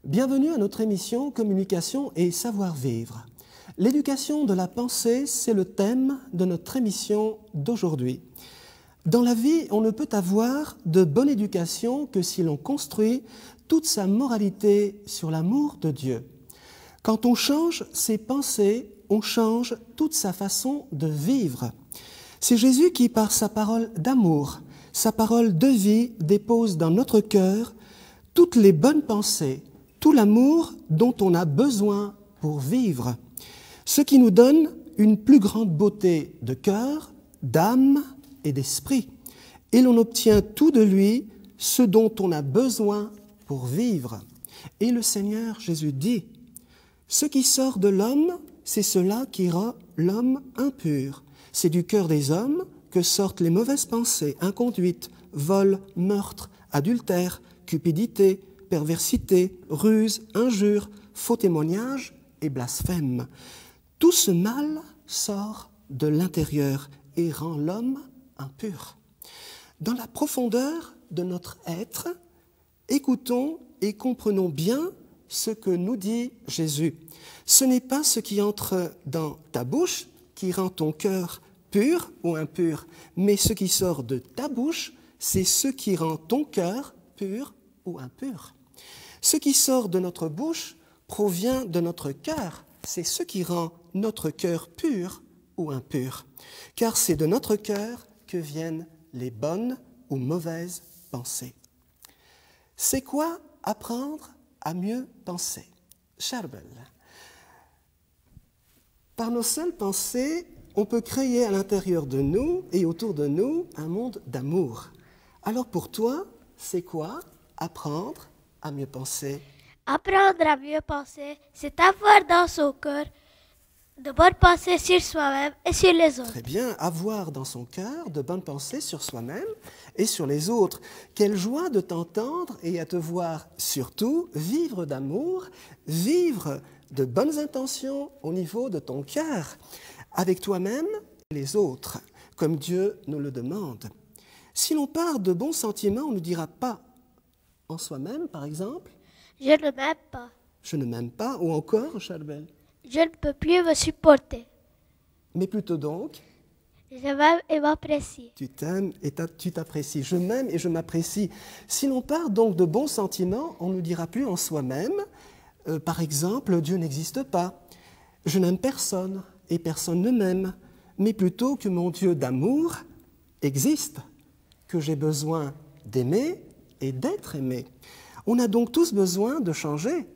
Bienvenue à notre émission Communication et savoir-vivre. L'éducation de la pensée, c'est le thème de notre émission d'aujourd'hui. Dans la vie, on ne peut avoir de bonne éducation que si l'on construit toute sa moralité sur l'amour de Dieu. Quand on change ses pensées, on change toute sa façon de vivre. C'est Jésus qui, par sa parole d'amour, sa parole de vie, dépose dans notre cœur toutes les bonnes pensées, tout l'amour dont on a besoin pour vivre, ce qui nous donne une plus grande beauté de cœur, d'âme et d'esprit. Et l'on obtient tout de lui, ce dont on a besoin pour vivre. Et le Seigneur Jésus dit, « Ce qui sort de l'homme, c'est cela qui rend l'homme impur. C'est du cœur des hommes que sortent les mauvaises pensées, inconduite, vol, meurtre, adultère, cupidité, perversité, ruse, injure, faux témoignage et blasphème. Tout ce mal sort de l'intérieur et rend l'homme impur. » Dans la profondeur de notre être, écoutons et comprenons bien ce que nous dit Jésus. Ce n'est pas ce qui entre dans ta bouche qui rend ton cœur pur ou impur, mais ce qui sort de ta bouche, c'est ce qui rend ton cœur pur ou impur. Ce qui sort de notre bouche provient de notre cœur, c'est ce qui rend notre cœur pur ou impur, car c'est de notre cœur que viennent les bonnes ou mauvaises pensées. C'est quoi apprendre à mieux penser? Charbel. Par nos seules pensées, on peut créer à l'intérieur de nous et autour de nous un monde d'amour. Alors pour toi, c'est quoi apprendre à mieux penser? Apprendre à mieux penser, c'est avoir dans son cœur de bonnes pensées sur soi-même et sur les autres. Très bien, avoir dans son cœur de bonnes pensées sur soi-même et sur les autres. Quelle joie de t'entendre et à te voir surtout vivre d'amour, vivre de bonnes intentions au niveau de ton cœur, avec toi-même et les autres, comme Dieu nous le demande. Si l'on part de bons sentiments, on ne dira pas en soi-même, par exemple, « Je ne m'aime pas. Je ne m'aime pas » ou encore, Charbel, Je ne peux plus me supporter. mais plutôt donc, Je m'aime et m'apprécie. tu t'aimes et tu t'apprécies. Je m'aime et je m'apprécie. Si l'on part donc de bons sentiments, on ne dira plus en soi-même, par exemple, Dieu n'existe pas. Je n'aime personne et personne ne m'aime, mais plutôt que mon Dieu d'amour existe, que j'ai besoin d'aimer et d'être aimé. On a donc tous besoin de changer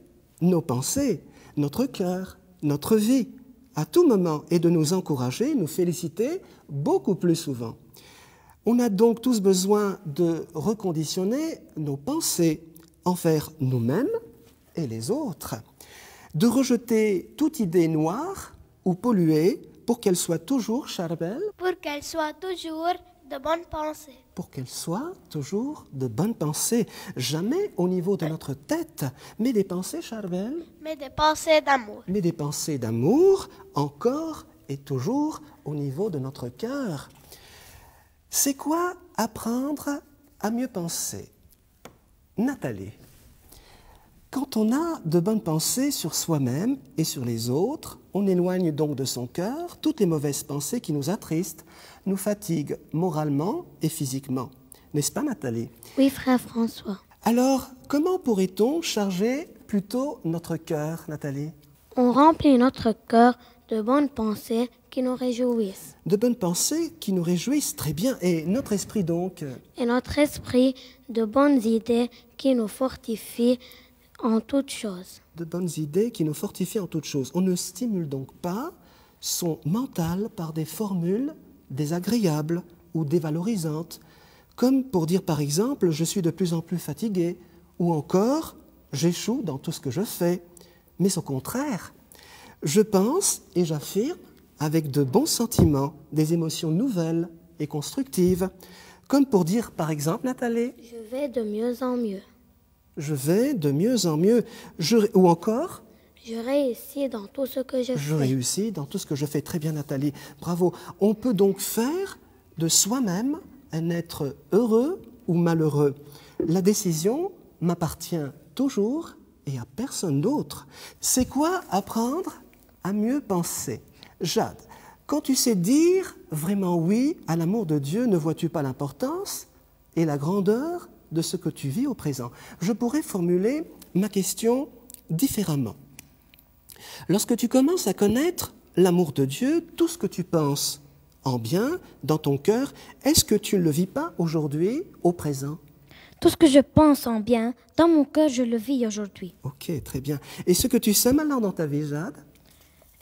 nos pensées, notre cœur, notre vie, à tout moment, et de nous encourager, nous féliciter beaucoup plus souvent. On a donc tous besoin de reconditionner nos pensées envers nous-mêmes et les autres, de rejeter toute idée noire ou polluée pour qu'elle soit toujours, Charbel, Pour qu'elle soit toujours de bonnes pensées. pour qu'elle soit toujours de bonnes pensées, jamais au niveau de notre tête, mais des pensées, Charbel, Mais des pensées d'amour. mais des pensées d'amour, encore et toujours au niveau de notre cœur. C'est quoi apprendre à mieux penser? Nathalie, quand on a de bonnes pensées sur soi-même et sur les autres, on éloigne donc de son cœur toutes les mauvaises pensées qui nous attristent, nous fatiguent moralement et physiquement. N'est-ce pas, Nathalie? Oui, frère François. Alors, comment pourrait-on charger plutôt notre cœur, Nathalie? On remplit notre cœur de bonnes pensées qui nous réjouissent. De bonnes pensées qui nous réjouissent, très bien. Et notre esprit donc, Et notre esprit de bonnes idées qui nous fortifient en toutes choses. de bonnes idées qui nous fortifient en toutes choses. On ne stimule donc pas son mental par des formules désagréables ou dévalorisantes, comme pour dire par exemple « je suis de plus en plus fatigué » ou encore « j'échoue dans tout ce que je fais ». Mais au contraire, je pense et j'affirme avec de bons sentiments, des émotions nouvelles et constructives, comme pour dire par exemple, Nathalie, Je vais de mieux en mieux. je vais de mieux en mieux, ou encore, Je réussis dans tout ce que je je fais. réussis dans tout ce que je fais. Très bien, Nathalie, bravo. On peut donc faire de soi-même un être heureux ou malheureux. La décision m'appartient toujours et à personne d'autre. C'est quoi apprendre à mieux penser? Jade, quand tu sais dire vraiment oui à l'amour de Dieu, ne vois-tu pas l'importance et la grandeur de ce que tu vis au présent? Je pourrais formuler ma question différemment. Lorsque tu commences à connaître l'amour de Dieu, tout ce que tu penses en bien dans ton cœur, est-ce que tu ne le vis pas aujourd'hui, au présent? Tout ce que je pense en bien, dans mon cœur, je le vis aujourd'hui. Ok, très bien. Et ce que tu sèmes alors dans ta vie, Jade?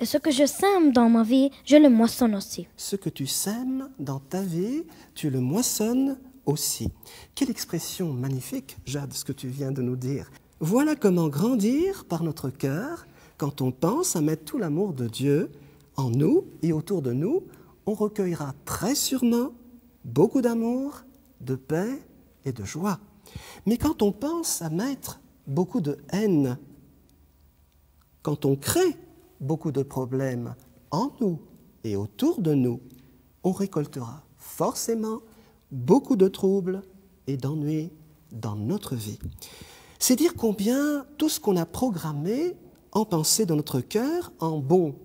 Et ce que je sème dans ma vie, je le moissonne aussi. Ce que tu sèmes dans ta vie, tu le moissonnes aussi. Quelle expression magnifique, Jade, ce que tu viens de nous dire. Voilà comment grandir par notre cœur quand on pense à mettre tout l'amour de Dieu en nous et autour de nous. On recueillera très sûrement beaucoup d'amour, de paix et de joie. Mais quand on pense à mettre beaucoup de haine, quand on crée beaucoup de problèmes en nous et autour de nous, on récoltera forcément beaucoup de troubles et d'ennuis dans notre vie. C'est dire combien tout ce qu'on a programmé en pensée dans notre cœur, en bon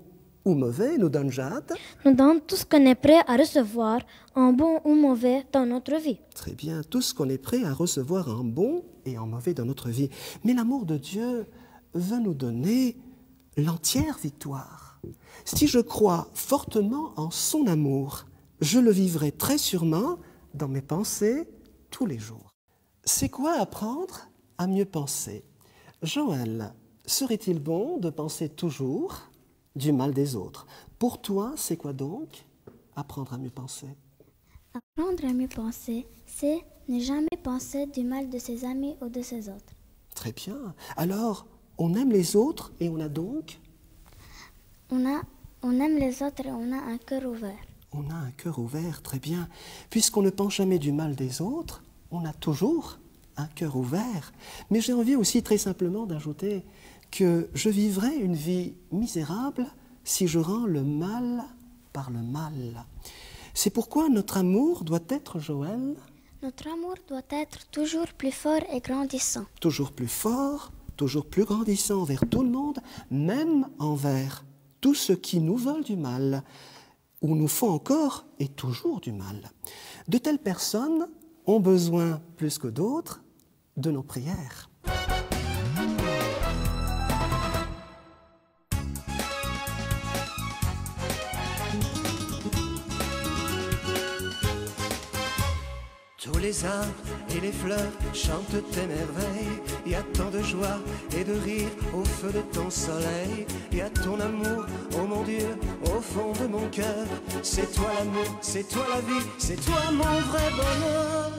ou mauvais, nous donne Jade. Nous donne tout ce qu'on est prêt à recevoir, en bon ou mauvais, dans notre vie. Très bien, tout ce qu'on est prêt à recevoir en bon et en mauvais dans notre vie. Mais l'amour de Dieu veut nous donner l'entière victoire. Si je crois fortement en son amour, je le vivrai très sûrement dans mes pensées tous les jours. C'est quoi apprendre à mieux penser? Joël, serait-il bon de penser toujours du mal des autres? Pour toi, c'est quoi donc apprendre à mieux penser? Apprendre à mieux penser, c'est ne jamais penser du mal de ses amis ou de ses autres. Très bien. Alors, on aime les autres et on a donc? On aime les autres et on a un cœur ouvert. On a un cœur ouvert, très bien. Puisqu'on ne pense jamais du mal des autres, on a toujours un cœur ouvert. Mais j'ai envie aussi très simplement d'ajouter que je vivrai une vie misérable si je rends le mal par le mal. C'est pourquoi notre amour doit être, Joël, Notre amour doit être toujours plus fort et grandissant. toujours plus fort, toujours plus grandissant envers tout le monde, même envers tous ceux qui nous veulent du mal, ou nous font encore et toujours du mal. De telles personnes ont besoin, plus que d'autres, de nos prières. Tous les arbres et les fleurs chantent tes merveilles. Il y a tant de joie et de rire au feu de ton soleil. Il y a ton amour, oh mon Dieu, au fond de mon cœur. C'est toi l'amour, c'est toi la vie, c'est toi mon vrai bonheur.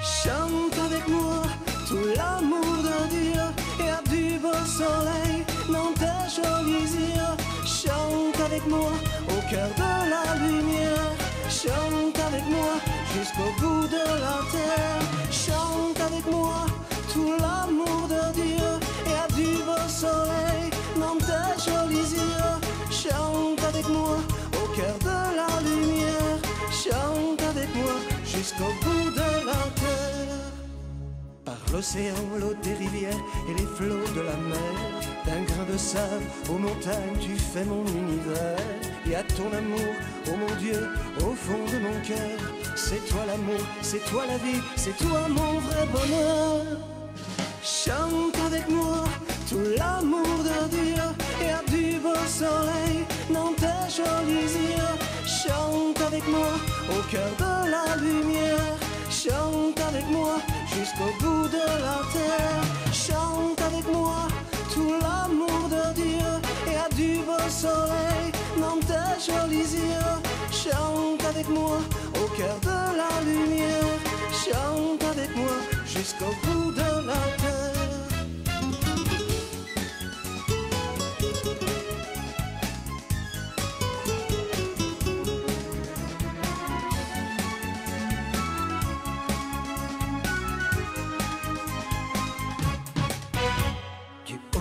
Chante avec moi tout l'amour de Dieu. Il y a du beau soleil dans tes jolis yeux. Chante avec moi au cœur de la lumière. Chante avec moi jusqu'au bout de la terre. Chante avec moi tout l'amour de Dieu. Il y a du beau soleil dans tes jolis yeux. Chante avec moi au cœur de la lumière. Chante avec moi jusqu'au bout de la terre. Par l'océan, l'eau des rivières et les flots de la mer, d'un grain de sable aux montagnes, tu fais mon univers. Il y a ton amour, oh mon Dieu, au fond de mon cœur. C'est toi l'amour, c'est toi la vie, c'est toi mon vrai bonheur. Chante avec moi tout l'amour de Dieu. Il y a du beau soleil dans tes jolis yeux. Chante avec moi au cœur de la lumière. Chante avec moi jusqu'au bout de la terre. Chante avec moi tout l'amour de Dieu. Il y a du beau soleil dans tes jolis yeux. Chante avec moi au cœur de la lumière. Chante avec moi jusqu'au bout de la terre.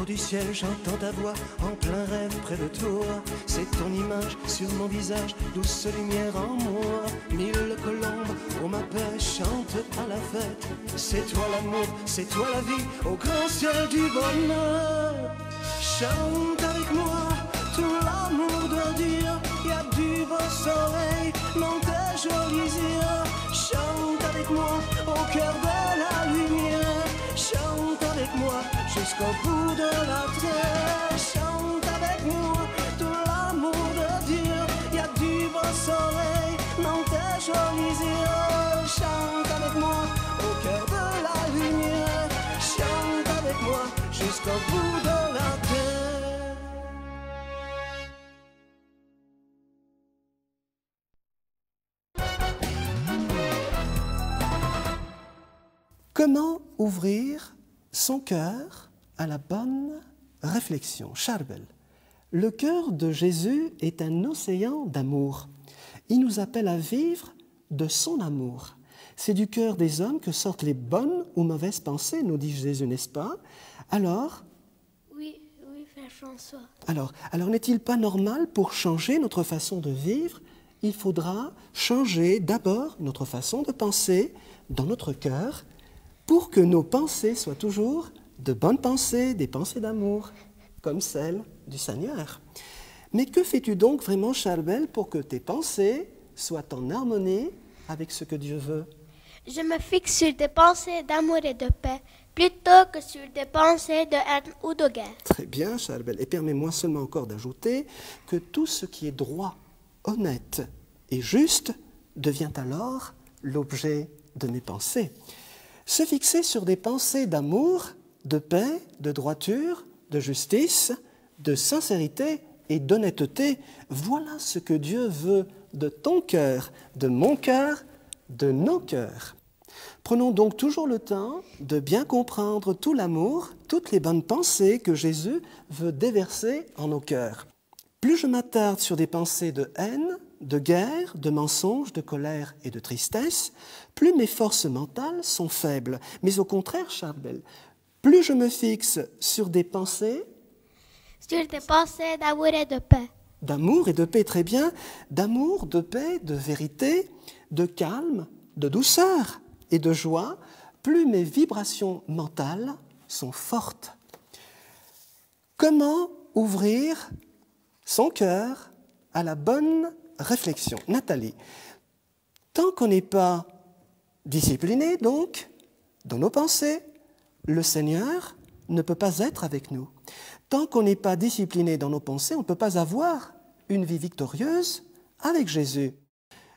Du du ciel, j'entends ta voix en plein rêve près de toi. C'est ton image sur mon visage, douce lumière en moi. Mille colombes au ma paix chantent à la fête. C'est toi l'amour, c'est toi la vie, au grand ciel du bonheur. Chante avec moi, tout l'amour doit dire. Y a du beau soleil dans tes jolis yeux. Chante avec moi, au cœur de la lumière. Chante avec moi, jusqu'au bout de la terre. Chante avec moi, tout l'amour de Dieu. Y a du beau soleil dans tes jolis yeux. Chante avec moi, au cœur de la lumière. Chante avec moi, jusqu'au bout de la terre. Comment ouvrir son cœur à la bonne réflexion? Charbel. Le cœur de Jésus est un océan d'amour. Il nous appelle à vivre de son amour. C'est du cœur des hommes que sortent les bonnes ou mauvaises pensées, nous dit Jésus, n'est-ce pas? Alors, Oui, Frère François. alors n'est-il pas normal, pour changer notre façon de vivre, il faudra changer d'abord notre façon de penser dans notre cœur pour que nos pensées soient toujours de bonnes pensées, des pensées d'amour, comme celles du Seigneur. Mais que fais-tu donc vraiment, Charbel, pour que tes pensées soient en harmonie avec ce que Dieu veut? Je me fixe sur des pensées d'amour et de paix, plutôt que sur des pensées de haine ou de guerre. Très bien, Charbel. Et permets-moi seulement encore d'ajouter que tout ce qui est droit, honnête et juste devient alors l'objet de mes pensées. Se fixer sur des pensées d'amour, de paix, de droiture, de justice, de sincérité et d'honnêteté, voilà ce que Dieu veut de ton cœur, de mon cœur, de nos cœurs. Prenons donc toujours le temps de bien comprendre tout l'amour, toutes les bonnes pensées que Jésus veut déverser en nos cœurs. Plus je m'attarde sur des pensées de haine, de guerre, de mensonge, de colère et de tristesse, plus mes forces mentales sont faibles. Mais au contraire, Charbel, plus je me fixe sur des pensées Sur des pensées d'amour et de paix. d'amour et de paix, très bien, d'amour, de paix, de vérité, de calme, de douceur et de joie, plus mes vibrations mentales sont fortes. Comment ouvrir son cœur à la bonne réflexion? Nathalie, tant qu'on n'est pas discipliné, donc, dans nos pensées, le Seigneur ne peut pas être avec nous. Tant qu'on n'est pas discipliné dans nos pensées, on ne peut pas avoir une vie victorieuse avec Jésus.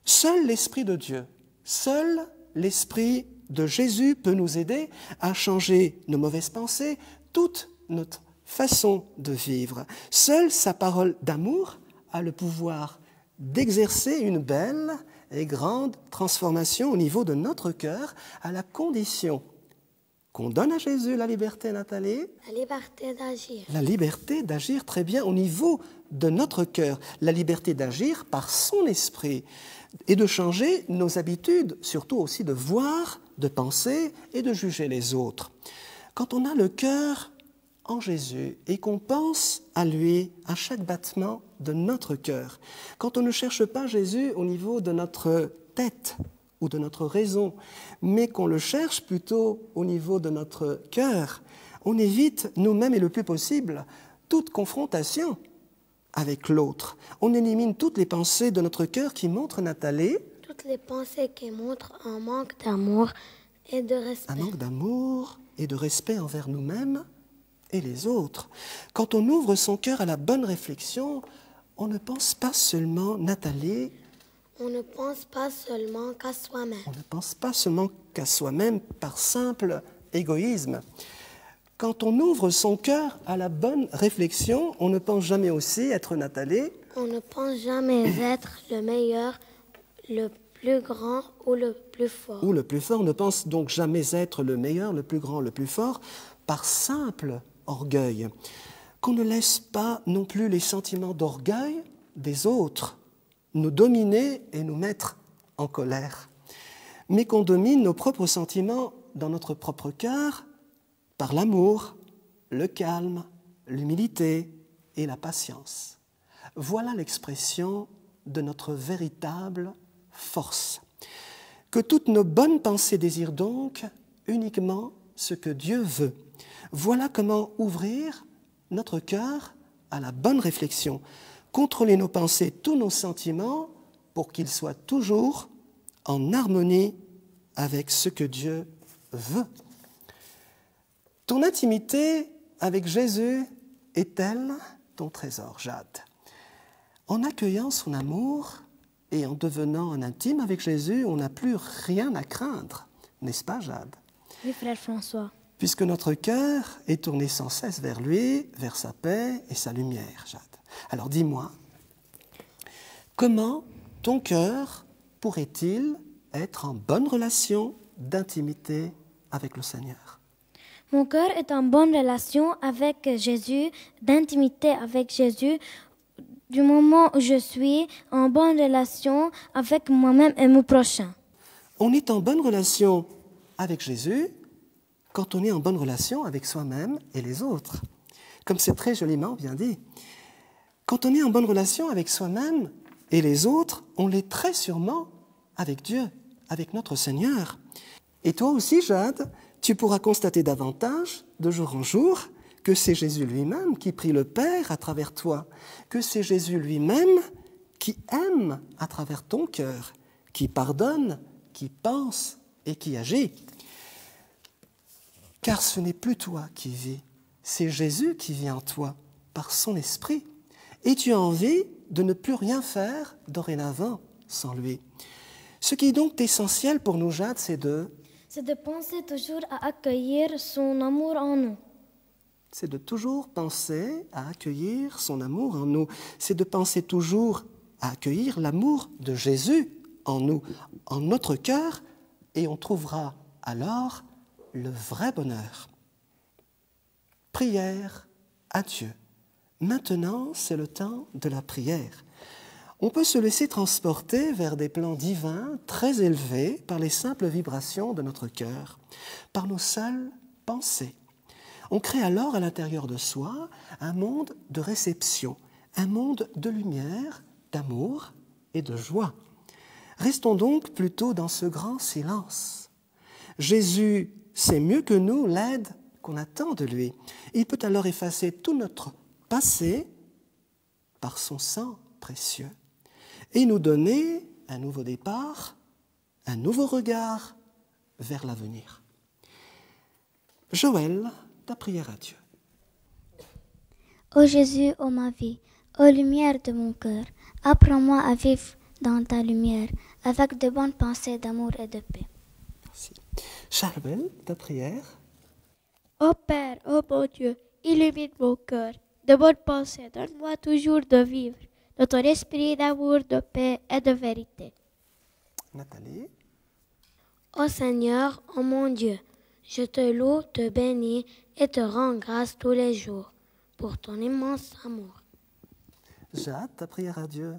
Seul l'Esprit de Dieu, seul l'Esprit de Jésus peut nous aider à changer nos mauvaises pensées, toute notre façon de vivre. Seule sa parole d'amour a le pouvoir d'exercer une belle et grande transformation au niveau de notre cœur, à la condition qu'on donne à Jésus la liberté, Nathalie. La liberté d'agir. La liberté d'agir très bien au niveau de notre cœur, la liberté d'agir par son esprit et de changer nos habitudes, surtout aussi de voir, de penser et de juger les autres. Quand on a le cœur en Jésus et qu'on pense à lui à chaque battement de notre cœur, quand on ne cherche pas Jésus au niveau de notre tête ou de notre raison, mais qu'on le cherche plutôt au niveau de notre cœur, on évite nous-mêmes et le plus possible toute confrontation avec l'autre. On élimine toutes les pensées de notre cœur qui montrent, Nathalie, Toutes les pensées qui montrent un manque d'amour et de respect. un manque d'amour et de respect envers nous-mêmes et les autres. Quand on ouvre son cœur à la bonne réflexion, on ne pense pas seulement, Nathalie, On ne pense pas seulement qu'à soi-même. on ne pense pas seulement qu'à soi-même par simple égoïsme. Quand on ouvre son cœur à la bonne réflexion, on ne pense jamais aussi être, Nathalie, On ne pense jamais être le meilleur, le plus grand ou le plus fort. ou le plus fort. On ne pense donc jamais être le meilleur, le plus grand, le plus fort, par simple orgueil. Qu'on ne laisse pas non plus les sentiments d'orgueil des autres nous dominer et nous mettre en colère, mais qu'on domine nos propres sentiments dans notre propre cœur par l'amour, le calme l'humilité et la patience. Voilà l'expression de notre véritable force. Que toutes nos bonnes pensées désirent donc uniquement ce que Dieu veut. Voilà comment ouvrir notre cœur à la bonne réflexion, contrôler nos pensées, tous nos sentiments, pour qu'ils soient toujours en harmonie avec ce que Dieu veut. Ton intimité avec Jésus est-elle ton trésor, Jade? En accueillant son amour et en devenant en intime avec Jésus, on n'a plus rien à craindre, n'est-ce pas, Jade? Oui, frère François. Puisque notre cœur est tourné sans cesse vers lui, vers sa paix et sa lumière, Jade. Alors dis-moi, comment ton cœur pourrait-il être en bonne relation d'intimité avec le Seigneur? Mon cœur est en bonne relation avec Jésus, d'intimité avec Jésus, du moment où je suis en bonne relation avec moi-même et mon prochain. On est en bonne relation avec Jésus quand on est en bonne relation avec soi-même et les autres. Comme c'est très joliment bien dit. Quand on est en bonne relation avec soi-même et les autres, on l'est très sûrement avec Dieu, avec notre Seigneur. Et toi aussi, Jade, tu pourras constater davantage, de jour en jour, que c'est Jésus lui-même qui prie le Père à travers toi, que c'est Jésus lui-même qui aime à travers ton cœur, qui pardonne, qui pense et qui agit. Car ce n'est plus toi qui vis, c'est Jésus qui vit en toi par son esprit. Et tu as envie de ne plus rien faire dorénavant sans lui. Ce qui est donc essentiel pour nous, Jade, c'est de penser toujours à accueillir son amour en nous. C'est de toujours penser à accueillir son amour en nous. C'est de penser toujours à accueillir l'amour de Jésus en nous, en notre cœur, et on trouvera alors le vrai bonheur. Prière à Dieu. Maintenant, c'est le temps de la prière. On peut se laisser transporter vers des plans divins très élevés par les simples vibrations de notre cœur, par nos seules pensées. On crée alors à l'intérieur de soi un monde de réception, un monde de lumière, d'amour et de joie. Restons donc plutôt dans ce grand silence. Jésus sait mieux que nous l'aide qu'on attend de lui. Il peut alors effacer tout notre passé par son sang précieux et nous donner un nouveau départ, un nouveau regard vers l'avenir. Joël, ta prière à Dieu. Ô Jésus, ô ma vie, ô lumière de mon cœur, apprends-moi à vivre dans ta lumière, avec de bonnes pensées d'amour et de paix. Merci. Charbel, ta prière. Ô Père, ô mon Dieu, illumine mon cœur. De bonnes pensées, donne-moi toujours de vivre de ton esprit d'amour, de paix et de vérité. Nathalie. Ô Seigneur, ô mon Dieu, je te loue, te bénis et te rends grâce tous les jours pour ton immense amour. Jade, ta prière à Dieu.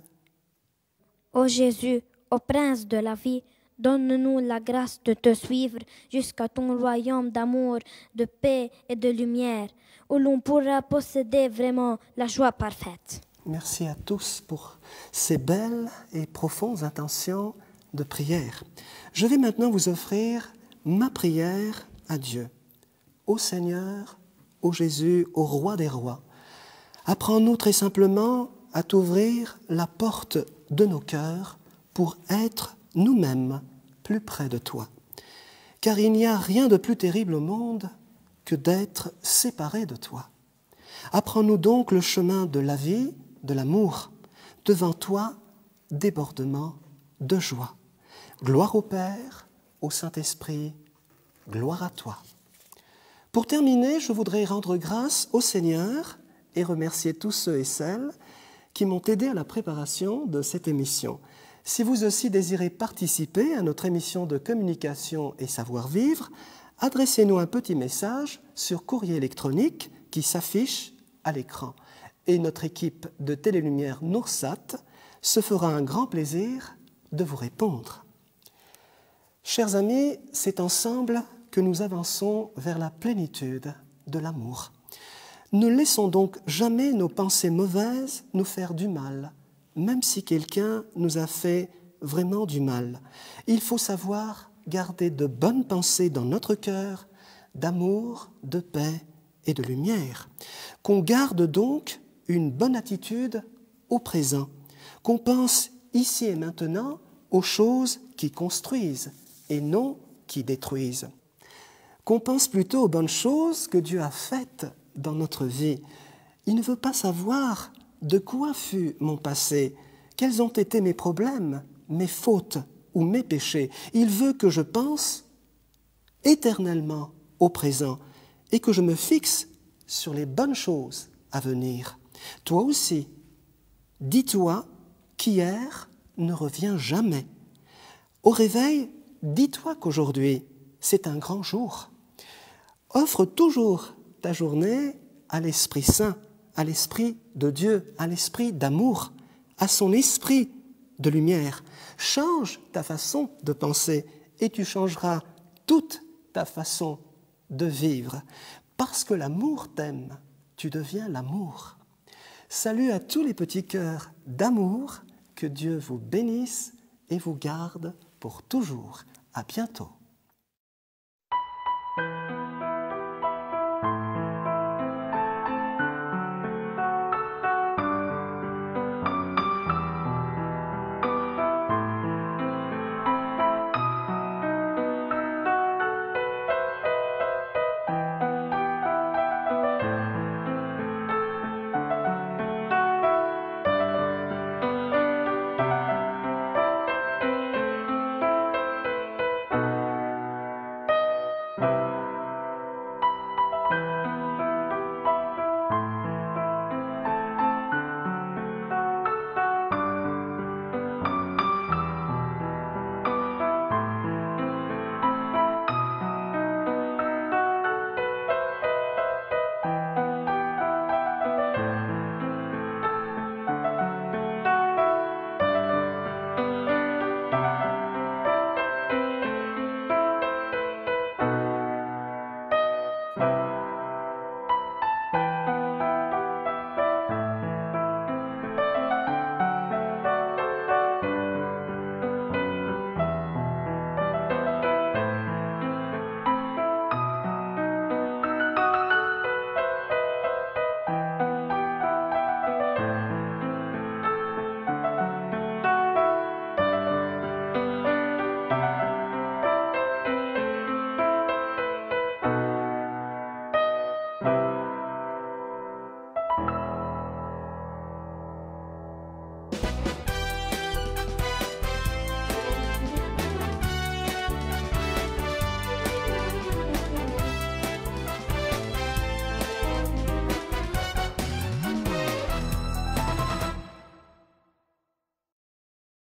Ô Jésus, ô Prince de la vie, donne-nous la grâce de te suivre jusqu'à ton royaume d'amour, de paix et de lumière, où l'on pourra posséder vraiment la joie parfaite. Merci à tous pour ces belles et profondes intentions de prière. Je vais maintenant vous offrir ma prière à Dieu. Ô Seigneur, ô Jésus, ô Roi des rois, apprends-nous très simplement à t'ouvrir la porte de nos cœurs pour être nous-mêmes plus près de toi. Car il n'y a rien de plus terrible au monde que d'être séparé de toi. Apprends-nous donc le chemin de la vie, de l'amour. Devant toi, débordement de joie. Gloire au Père, au Saint-Esprit, gloire à toi. Pour terminer, je voudrais rendre grâce au Seigneur et remercier tous ceux et celles qui m'ont aidé à la préparation de cette émission. Si vous aussi désirez participer à notre émission de communication et savoir-vivre, adressez-nous un petit message sur courrier électronique qui s'affiche à l'écran. Et notre équipe de Télélumière Noursat se fera un grand plaisir de vous répondre. Chers amis, c'est ensemble que nous avançons vers la plénitude de l'amour. Ne laissons donc jamais nos pensées mauvaises nous faire du mal, même si quelqu'un nous a fait vraiment du mal. Il faut savoir garder de bonnes pensées dans notre cœur, d'amour, de paix et de lumière. Qu'on garde donc une bonne attitude au présent, qu'on pense ici et maintenant aux choses qui construisent et non qui détruisent. Qu'on pense plutôt aux bonnes choses que Dieu a faites dans notre vie. Il ne veut pas savoir de quoi fut mon passé, quels ont été mes problèmes, mes fautes ou mes péchés. Il veut que je pense éternellement au présent et que je me fixe sur les bonnes choses à venir. Toi aussi, dis-toi qu'hier ne revient jamais. Au réveil, dis-toi qu'aujourd'hui, c'est un grand jour. Offre toujours ta journée à l'Esprit Saint, à l'Esprit de Dieu, à l'Esprit d'amour, à son Esprit de lumière. Change ta façon de penser et tu changeras toute ta façon de vivre. Parce que l'amour t'aime, tu deviens l'amour. Salut à tous les petits cœurs d'amour, que Dieu vous bénisse et vous garde pour toujours. À bientôt.